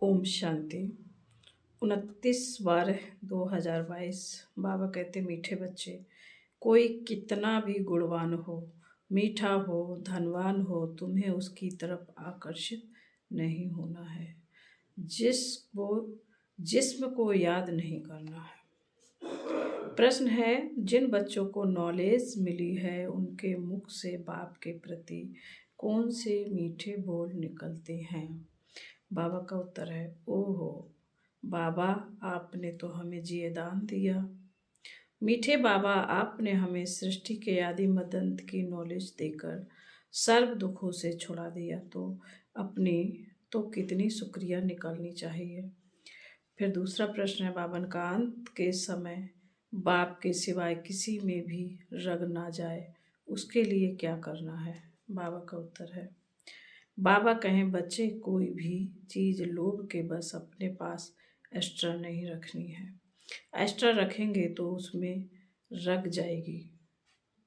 ओम शांति। 29/12/2022। बाबा कहते, मीठे बच्चे, कोई कितना भी गुणवान हो, मीठा हो, धनवान हो, तुम्हें उसकी तरफ आकर्षित नहीं होना है। जिस्म को याद नहीं करना है। प्रश्न है, जिन बच्चों को नॉलेज मिली है उनके मुख से बाप के प्रति कौन से मीठे बोल निकलते हैं? बाबा का उत्तर है, ओहो बाबा, आपने तो हमें जिए दान दिया। मीठे बाबा, आपने हमें सृष्टि के आदि मदंत की नॉलेज देकर सर्व दुखों से छुड़ा दिया, तो अपनी तो कितनी शुक्रिया निकालनी चाहिए। फिर दूसरा प्रश्न है, बाबन का अंत के समय बाप के सिवाय किसी में भी रग ना जाए, उसके लिए क्या करना है? बाबा का उत्तर है, बाबा कहें, बच्चे, कोई भी चीज़ लोभ के बस अपने पास एक्स्ट्रा नहीं रखनी है। एक्स्ट्रा रखेंगे तो उसमें रग जाएगी,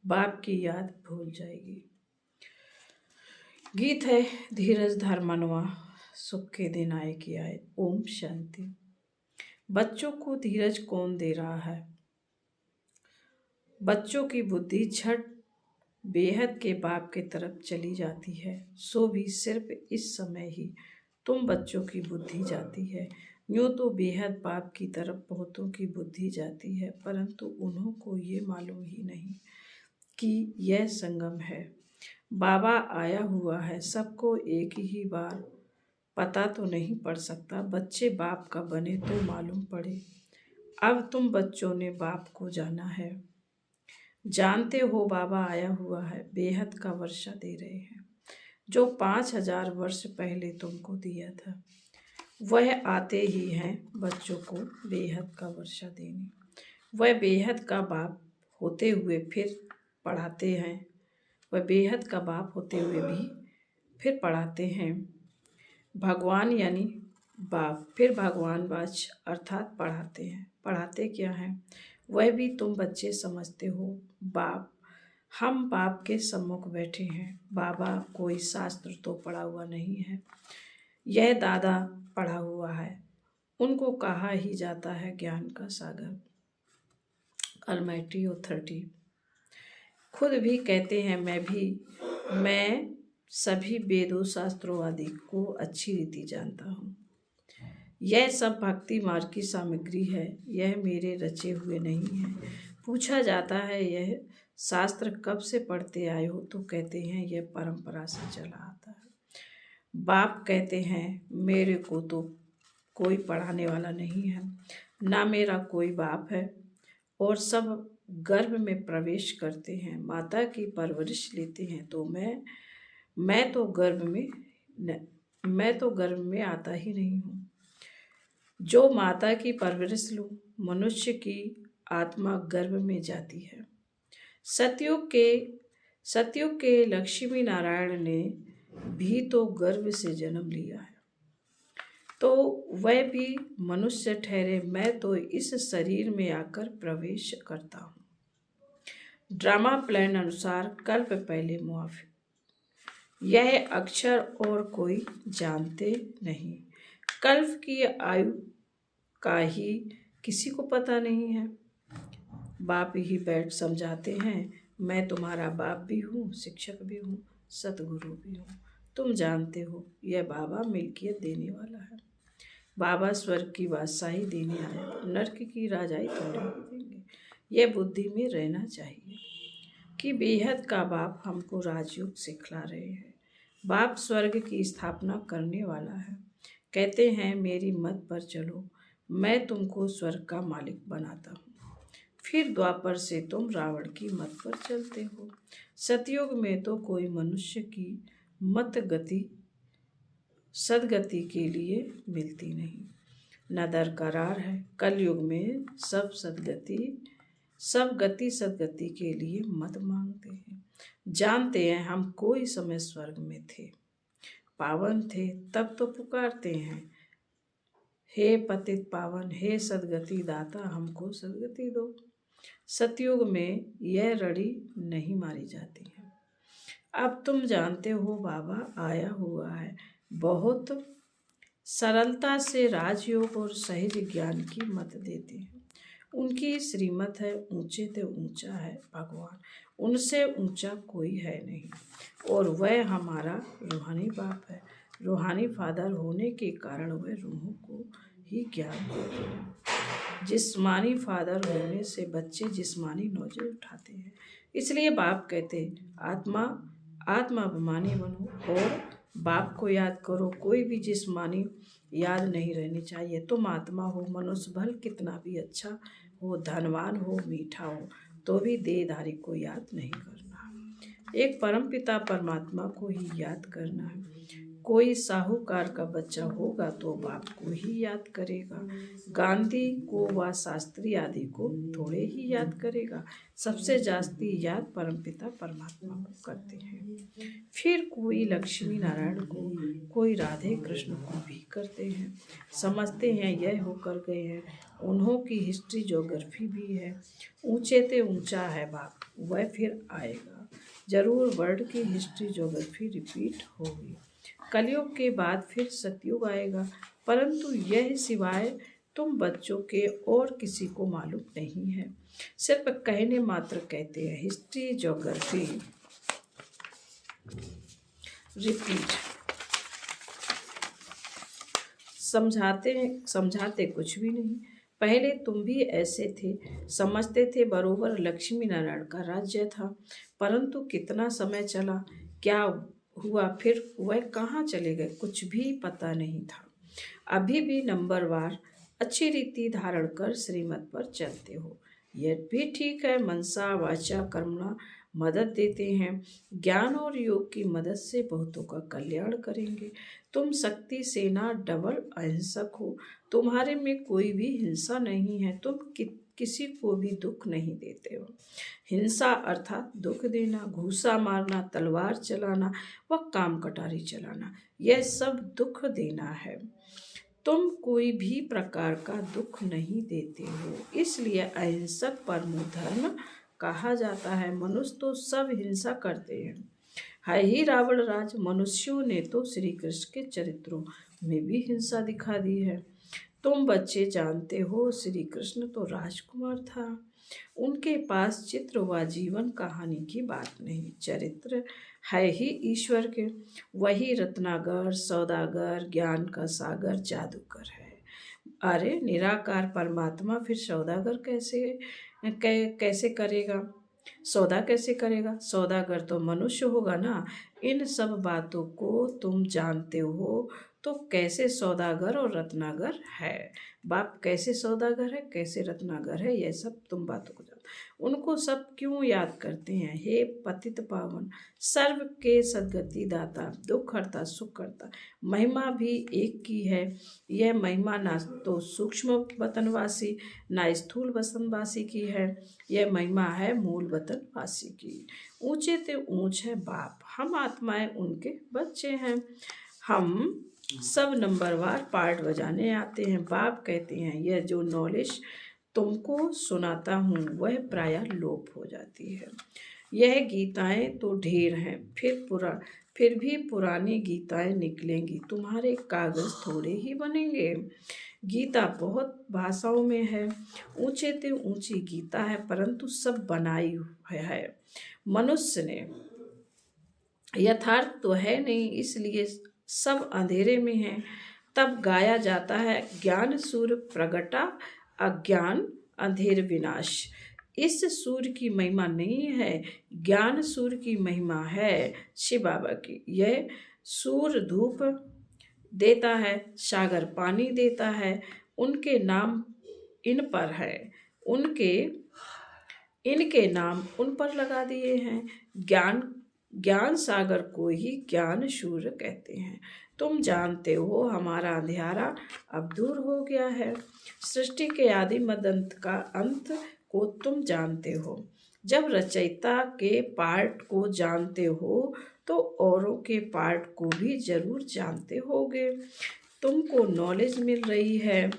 बाप की याद भूल जाएगी। गीत है, धीरज धर मनवा, सुख के दिन आए कि आए। ओम शांति। बच्चों को धीरज कौन दे रहा है? बच्चों की बुद्धि झट बेहद के बाप के तरफ चली जाती है, सो भी सिर्फ इस समय ही तुम बच्चों की बुद्धि जाती है। यूँ तो बेहद बाप की तरफ बहुतों की बुद्धि जाती है, परंतु उन्हों को ये मालूम ही नहीं कि यह संगम है। बाबा आया हुआ है, सबको एक ही बार पता तो नहीं पड़ सकता। बच्चे बाप का बने तो मालूम पड़े। अब तुम बच्चों ने बाप को जाना है। जानते हो बाबा आया हुआ है, बेहद का वर्षा दे रहे हैं। जो 5000 वर्ष पहले तुमको दिया था, वह आते ही हैं बच्चों को बेहद का वर्षा देने। वह बेहद का बाप होते हुए फिर पढ़ाते हैं। वह बेहद का बाप होते हुए भी फिर पढ़ाते हैं। भगवान यानी बाप, फिर भगवान वाच अर्थात पढ़ाते हैं। पढ़ाते क्या हैं वह भी तुम बच्चे समझते हो। बाप, हम बाप के सम्मुख बैठे हैं। बाबा कोई शास्त्र तो पढ़ा हुआ नहीं है, यह दादा पढ़ा हुआ है। उनको कहा ही जाता है ज्ञान का सागर, अलमाइटी ऑथोरिटी। खुद भी कहते हैं, मैं सभी वेदों शास्त्रों आदि को अच्छी रीति जानता हूँ। यह सब भक्ति मार्ग की सामग्री है, यह मेरे रचे हुए नहीं है। पूछा जाता है, यह शास्त्र कब से पढ़ते आए हो? तो कहते हैं, यह परंपरा से चला आता है। बाप कहते हैं, मेरे को तो कोई पढ़ाने वाला नहीं है, ना मेरा कोई बाप है, और सब गर्भ में प्रवेश करते हैं, माता की परवरिश लेते हैं, तो मैं तो गर्भ में आता ही नहीं हूँ। जो माता की परवरिश लूँ, मनुष्य की आत्मा गर्भ में जाती है। सतयुग के लक्ष्मी नारायण ने भी तो गर्भ से जन्म लिया है, तो वह भी मनुष्य ठहरे। मैं तो इस शरीर में आकर प्रवेश करता हूँ। ड्रामा प्लान अनुसार कल्प पहले मुआफी, यह अक्षर और कोई जानते नहीं। कल्प की आयु का ही किसी को पता नहीं है। बाप ही बैठ समझाते हैं, मैं तुम्हारा बाप भी हूँ, शिक्षक भी हूँ, सतगुरु भी हूँ। तुम जानते हो, यह बाबा मिल्कियत देने वाला है। बाबा स्वर्ग की बादशाही देने आया, नर्क की राजाई थोड़ी ही देंगे। यह बुद्धि में रहना चाहिए कि बेहद का बाप हमको राजयोग सिखला रहे हैं। बाप स्वर्ग की स्थापना करने वाला है। कहते हैं, मेरी मत पर चलो, मैं तुमको स्वर्ग का मालिक बनाता हूँ। फिर द्वापर से तुम रावण की मत पर चलते हो। सतयुग में तो कोई मनुष्य की मत गति सदगति के लिए मिलती नहीं, न दरकरार है। कलयुग में सब गति सदगति के लिए मत मांगते हैं। जानते हैं हम कोई समय स्वर्ग में थे, पावन थे, तब तो पुकारते हैं, हे पतित पावन, हे सदगति दाता, हमको सदगति दो। सतयुग में यह रड़ी नहीं मारी जाती है। अब तुम जानते हो, बाबा आया हुआ है, बहुत सरलता से राजयोग और सहज ज्ञान की मत देते हैं। उनकी श्रीमत है, ऊंचे ते ऊंचा है भगवान, उनसे ऊंचा कोई है नहीं। और वह हमारा रूहानी बाप है। रूहानी फादर होने के कारण वह रूहों को ही ज्ञान देते हैं। जिस्मानी फादर होने से बच्चे जिस्मानी नौजे उठाते हैं। इसलिए बाप कहते हैं, आत्माभिमानी बनो और बाप को याद करो। कोई भी जिस्मानी याद नहीं रहनी चाहिए। तुम आत्मा हो। मनुष्य भल कितना भी अच्छा हो, धनवान हो, मीठा हो, तो भी देहधारी को याद नहीं करना। एक परमपिता परमात्मा को ही याद करना है। कोई साहूकार का बच्चा होगा तो बाप को ही याद करेगा। गांधी को व शास्त्री आदि को थोड़े ही याद करेगा। सबसे जास्ती याद परमपिता परमात्मा को करते हैं। फिर कोई लक्ष्मी नारायण को, कोई राधे कृष्ण को भी करते हैं। समझते हैं यह होकर गए हैं। उन्हों की हिस्ट्री ज्योग्राफी भी है। ऊंचे ते ऊंचा है बाप, वह फिर आएगा जरूर। वर्ल्ड की हिस्ट्री ज्योग्राफी रिपीट होगी। कलयुग के बाद फिर सतयुग आएगा, परंतु यह सिवाय तुम बच्चों के और किसी को मालूम नहीं है। सिर्फ कहने मात्र कहते हैं। History geography repeat. समझाते कुछ भी नहीं। पहले तुम भी ऐसे थे, समझते थे बरोबर लक्ष्मी नारायण का राज्य था, परंतु कितना समय चला, क्या हुआ, फिर वह कहाँ चले गए, कुछ भी पता नहीं था। अभी भी नंबरवार अच्छी रीति धारण कर श्रीमत पर चलते हो, यह भी ठीक है। मनसा वाचा कर्मणा मदद देते हैं। ज्ञान और योग की मदद से बहुतों का कल्याण करेंगे। तुम शक्ति सेना डबल अहिंसक हो। तुम्हारे में कोई भी हिंसा नहीं है। तुम किसी को भी दुख नहीं देते हो। हिंसा अर्थात दुख देना, घूसा मारना, तलवार चलाना व काम कटारी चलाना, यह सब दुख देना है। तुम कोई भी प्रकार का दुख नहीं देते हो, इसलिए अहिंसक परमो धर्म कहा जाता है। मनुष्य तो सब हिंसा करते हैं, है ही रावण राज। मनुष्यों ने तो श्री कृष्ण के चरित्रों में भी हिंसा दिखा दी है। तुम बच्चे जानते हो, श्री कृष्ण तो राजकुमार था। उनके पास चित्र व जीवन कहानी की बात नहीं, चरित्र है ही ईश्वर के। वही रत्नागर, सौदागर, ज्ञान का सागर, जादूगर है। अरे निराकार परमात्मा फिर सौदागर कैसे करेगा? सौदा कैसे करेगा? सौदागर तो मनुष्य होगा ना। इन सब बातों को तुम जानते हो तो कैसे सौदागर और रत्नागर है? बाप कैसे सौदागर है, कैसे रत्नागर है, यह सब तुम बातों को जानते। उनको सब क्यों याद करते हैं? हे पतित पावन, सर्व के सद्गति दाता, दुख हरता सुख करता, महिमा भी एक की है। यह महिमा ना तो सूक्ष्म वतनवासी ना स्थूल वतनवासी की है, यह महिमा है मूल वतनवासी की। ऊंचे ते ऊंच है बाप, हम आत्माएं उनके बच्चे हैं। हम सब नंबरवार पार्ट बजाने आते हैं। बाप कहते हैं, यह जो नॉलेज तुमको सुनाता हूँ वह प्रायः लोप हो जाती है। यह गीताएं तो ढेर हैं, फिर भी पुरानी गीताएं निकलेंगी। तुम्हारे कागज थोड़े ही बनेंगे। गीता बहुत भाषाओं में है। ऊंचे ते ऊंची गीता है, परंतु सब बनाई है मनुष्य ने। यथार्थ तो है नहीं, इसलिए सब अंधेरे में है। तब गाया जाता है, ज्ञान सूर्य प्रगटा, अज्ञान अंधेर विनाश। इस सूर्य की महिमा नहीं है, ज्ञान सूर्य की महिमा है शिव बाबा की। यह सूर्य धूप देता है, सागर पानी देता है, उनके नाम इन पर है, इनके नाम उन पर लगा दिए हैं। ज्ञान सागर को ही ज्ञान सूर्य कहते हैं। तुम जानते हो हमारा अंधियारा अब दूर हो गया है। सृष्टि के आदि मद अंत का अंत को तुम जानते हो। जब रचयिता के पार्ट को जानते हो तो औरों के पार्ट को भी जरूर जानते होगे। तुमको नॉलेज मिल रही है।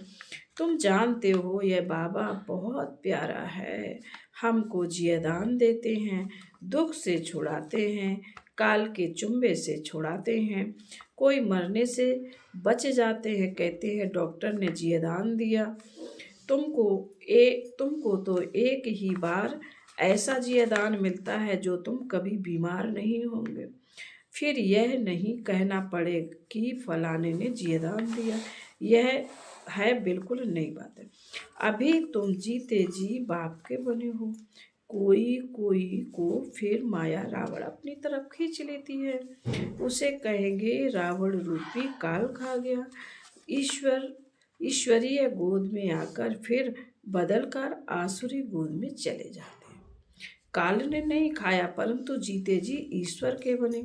तुम जानते हो यह बाबा बहुत प्यारा है। हमको जियादान देते हैं, दुख से छुड़ाते हैं, काल के चुंबे से छुड़ाते हैं। कोई मरने से बच जाते हैं, कहते हैं डॉक्टर ने जियदान दिया। तुमको तो एक ही बार ऐसा जियदान मिलता है जो तुम कभी बीमार नहीं होंगे। फिर यह नहीं कहना पड़े कि फलाने ने जियदान दिया। यह है बिल्कुल नई बात है। अभी तुम जीते जी बाप के बने हो। कोई कोई को फिर माया रावण अपनी तरफ खींच लेती है। उसे कहेंगे रावण रूपी काल खा गया। ईश्वरीय गोद में आकर फिर बदलकर आसुरी गोद में चले जाते हैं। काल ने नहीं खाया, परंतु जीते जी ईश्वर के बने।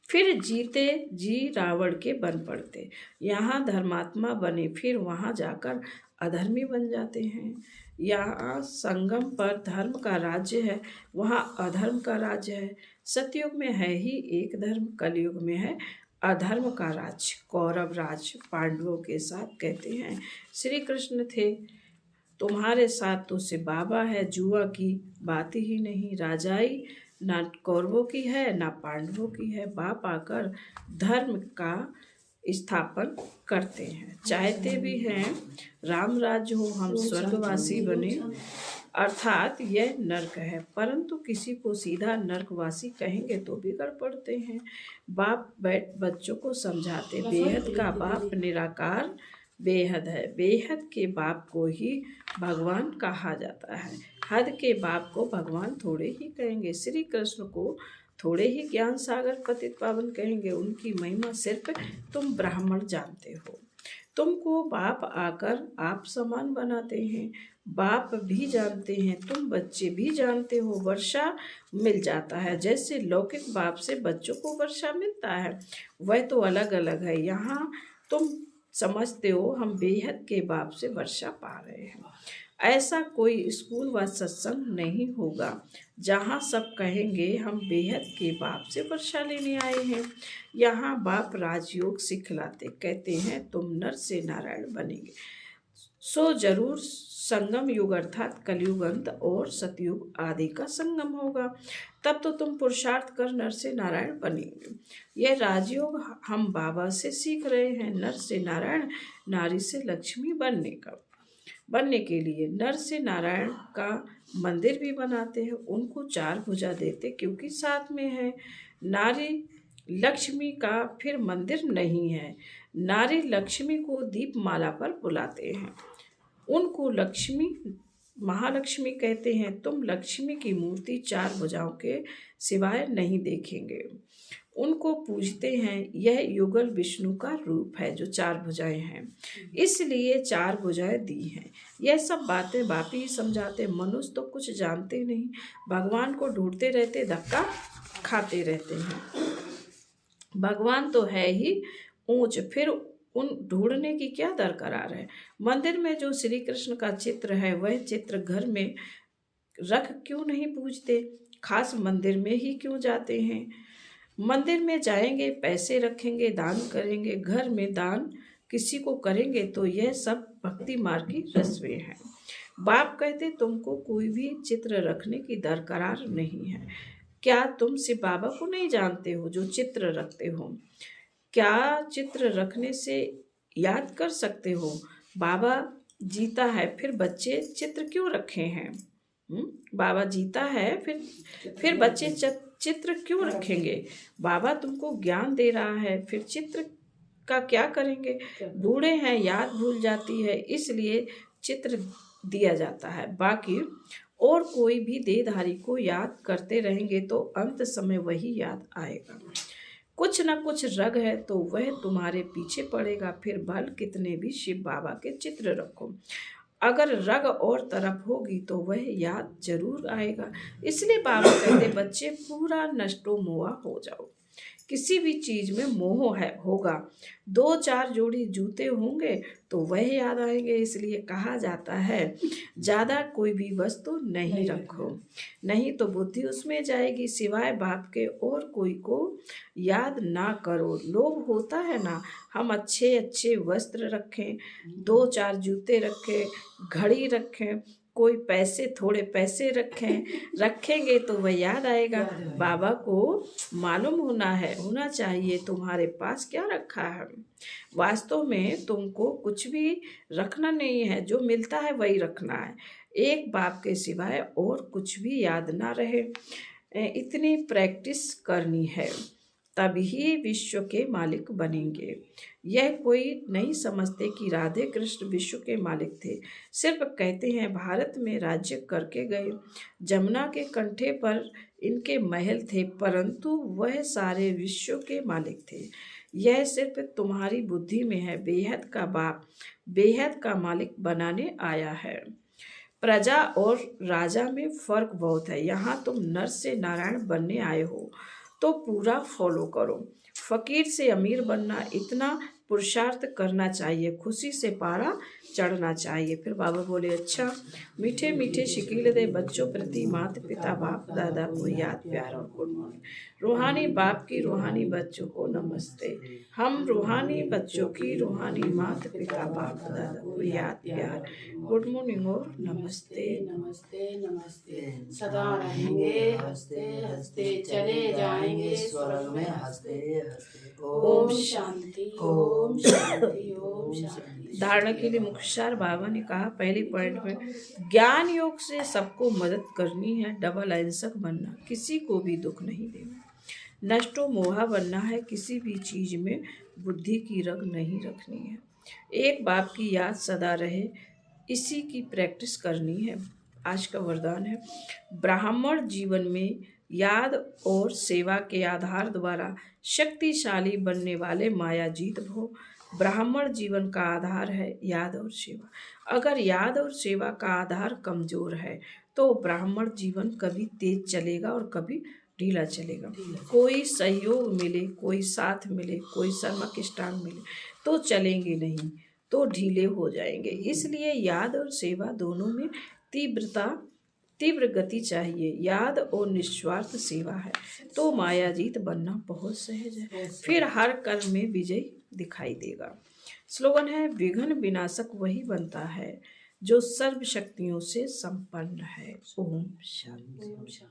फिर जीते जी रावण के बन पड़ते। यहाँ धर्मात्मा बने, फिर वहाँ जाकर अधर्मी बन जाते हैं। यहाँ संगम पर धर्म का राज्य है, वहाँ अधर्म का राज्य है। सतयुग में है ही एक धर्म, कलयुग में है अधर्म का राज्य। कौरव राज पांडवों के साथ, कहते हैं श्री कृष्ण थे तुम्हारे साथ तो से बाबा है, जुआ की बात ही नहीं। राजाई ना कौरवों की है ना पांडवों की है। बाप आकर धर्म का स्थापन करते हैं। चाहते भी हैं राम राज्य हो, हम स्वर्गवासी बने, अर्थात यह नरक है। परंतु किसी को सीधा नरकवासी कहेंगे तो बिगड़ पड़ते हैं। बाप बच्चों को समझाते, बेहद का बाप निराकार बेहद है। बेहद के बाप को ही भगवान कहा जाता है। हद के बाप को भगवान थोड़े ही कहेंगे। श्री कृष्ण को थोड़े ही ज्ञान सागर पतित पावन कहेंगे। उनकी महिमा सिर्फ तुम ब्राह्मण जानते हो। तुमको बाप आकर आप समान बनाते हैं। बाप भी जानते हैं, तुम बच्चे भी जानते हो। वर्षा मिल जाता है, जैसे लौकिक बाप से बच्चों को वर्षा मिलता है, वह तो अलग अलग है। यहाँ तुम समझते हो हम बेहद के बाप से वर्षा पा रहे हैं। ऐसा कोई स्कूल व सत्संग नहीं होगा जहाँ सब कहेंगे हम बेहद के बाप से वर्षा लेने आए हैं। यहाँ बाप राजयोग सिखलाते, कहते हैं तुम नर से नारायण बनेंगे। सो जरूर संगम युग अर्थात कलयुग अंत और सतयुग आदि का संगम होगा, तब तो तुम पुरुषार्थ कर नर से नारायण बनेंगे। यह राजयोग हम बाबा से सीख रहे हैं। नर से नारायण, नारी से लक्ष्मी बनने के लिए नर से नारायण का मंदिर भी बनाते हैं। उनको 4 भुजा देते क्योंकि साथ में है। नारी लक्ष्मी का फिर मंदिर नहीं है। नारी लक्ष्मी को दीपमाला पर बुलाते हैं। उनको लक्ष्मी महालक्ष्मी कहते हैं। तुम लक्ष्मी की मूर्ति 4 भुजाओं के सिवाय नहीं देखेंगे। उनको पूजते हैं। यह युगल विष्णु का रूप है जो 4 भुजाएं हैं, इसलिए 4 भुजाएं दी हैं। यह सब बातें बाप ही समझाते। मनुष्य तो कुछ जानते नहीं, भगवान को ढूंढते रहते, धक्का खाते रहते हैं। भगवान तो है ही ऊंच, फिर उन ढूंढने की क्या दरकार है। मंदिर में जो श्री कृष्ण का चित्र है, वह चित्र घर में रख क्यों नहीं पूजते, खास मंदिर में ही क्यों जाते हैं। मंदिर में जाएंगे, पैसे रखेंगे, दान करेंगे, घर में दान किसी को करेंगे, तो यह सब भक्ति मार्ग की रस्में हैं। बाप कहते तुमको कोई भी चित्र रखने की दरकार नहीं है। क्या तुम सिर्फ बाबा को नहीं जानते हो जो चित्र रखते हो? क्या चित्र रखने से याद कर सकते हो? बाबा जीता है, फिर बच्चे चित्र क्यों रखे हैं? बाबा जीता है, फिर बच्चे चित्र क्यों रखेंगे? बाबा तुमको ज्ञान दे रहा है, फिर चित्र का क्या करेंगे? बूढ़े हैं, याद भूल जाती है, इसलिए चित्र दिया जाता है। बाकी और कोई भी देहधारी को याद करते रहेंगे तो अंत समय वही याद आएगा। कुछ न कुछ रग है तो वह तुम्हारे पीछे पड़ेगा। फिर भल कितने भी शिव बाबा के चित्र रखो, अगर रग और तरफ होगी तो वह याद जरूर आएगा। इसलिए बाबा कहते बच्चे पूरा नष्टो मोहा हो जाओ। किसी भी चीज में मोह होगा, 2-4 जोड़ी जूते होंगे तो वह याद आएंगे। इसलिए कहा जाता है ज्यादा कोई भी वस्तु नहीं रखो, नहीं तो बुद्धि उसमें जाएगी। सिवाय बाप के और कोई को याद ना करो। लोभ होता है ना, हम अच्छे अच्छे वस्त्र रखें, 2-4 जूते रखें, घड़ी रखें, कोई पैसे, थोड़े पैसे रखेंगे तो वह याद आएगा। बाबा को मालूम होना चाहिए तुम्हारे पास क्या रखा है। वास्तव में तुमको कुछ भी रखना नहीं है, जो मिलता है वही रखना है। एक बाप के सिवाय और कुछ भी याद ना रहे, इतनी प्रैक्टिस करनी है, तभी विश्व के मालिक बनेंगे। यह कोई नहीं समझते कि राधे कृष्ण विश्व के मालिक थे, सिर्फ कहते हैं भारत में राज्य करके गए। जमुना के कंठे पर इनके महल थे, परंतु वह सारे विश्व के मालिक थे। यह सिर्फ तुम्हारी बुद्धि में है। बेहद का बाप बेहद का मालिक बनाने आया है। प्रजा और राजा में फर्क बहुत है। यहाँ तुम नर से नारायण बनने आए हो, तो पूरा फॉलो करो। फकीर से अमीर बनना, इतना पुरुषार्थ करना चाहिए, खुशी से पारा चढ़ना चाहिए। फिर बाबा बोले, अच्छा मीठे मीठे शिकील दे बच्चों प्रति माता पिता बाप दादा को याद प्यार और गुड मॉर्निंग। रूहानी बाप की रूहानी बच्चों को नमस्ते। हम रूहानी बच्चों की रूहानी माता पिता बाप दादा को याद प्यार, गुड मॉर्निंग और नमस्ते। नमस्ते नमस्ते। सदा रहेंगे हंसते हंसते, चले जाएंगे स्वर्ग में हंसते हंसते। ओम शांति ओम शांति ओम शांति। धारणा के लिए मुख्य बाबा ने कहा, पहली पॉइंट में ज्ञान योग से सबको मदद करनी है, डबल अहिंसक बनना, किसी को भी दुख नहीं देना, नष्टो मोहा बनना है, किसी भी चीज में बुद्धि की रग नहीं रखनी है, एक बाप की याद सदा रहे, इसी की प्रैक्टिस करनी है। आज का वरदान है, ब्राह्मण जीवन में याद और सेवा के आधार द्वारा शक्तिशाली बनने वाले मायाजीत भव। ब्राह्मण जीवन का आधार है याद और सेवा। अगर याद और सेवा का आधार कमजोर है तो ब्राह्मण जीवन कभी तेज चलेगा और कभी ढीला चलेगा। कोई सहयोग मिले, कोई साथ मिले, कोई सर्मक स्टांग मिले तो चलेंगे नहीं, तो ढीले हो जाएंगे। इसलिए याद और सेवा दोनों में तीव्र गति चाहिए। याद और निस्वार्थ सेवा है तो मायाजीत बनना बहुत सहज है, फिर हर कर्म में विजय दिखाई देगा। स्लोगन है, विघ्न विनाशक वही बनता है जो सर्व शक्तियों से संपन्न है। ओम शांति।